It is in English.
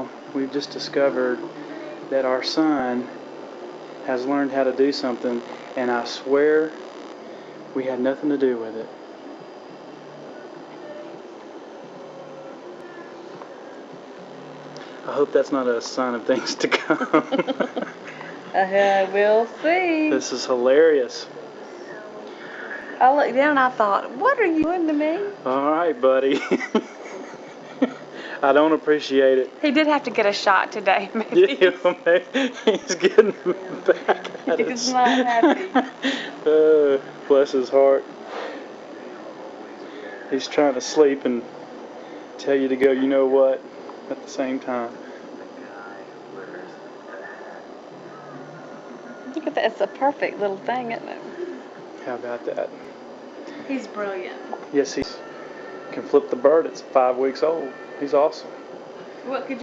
Well, we've just discovered that our son has learned how to do something, and I swear we had nothing to do with it. I hope that's not a sign of things to come. We'll see. This is hilarious. I looked down and I thought, what are you doing to me? All right, buddy. I don't appreciate it. He did have to get a shot today, maybe. Yeah, maybe. He's getting back at us. He's not happy. Bless his heart. He's trying to sleep and tell you to go, you know what, at the same time. Look at that. It's a perfect little thing, isn't it? How about that? He's brilliant. Yes, he can flip the bird. It's 5 weeks old. He's awesome. What could you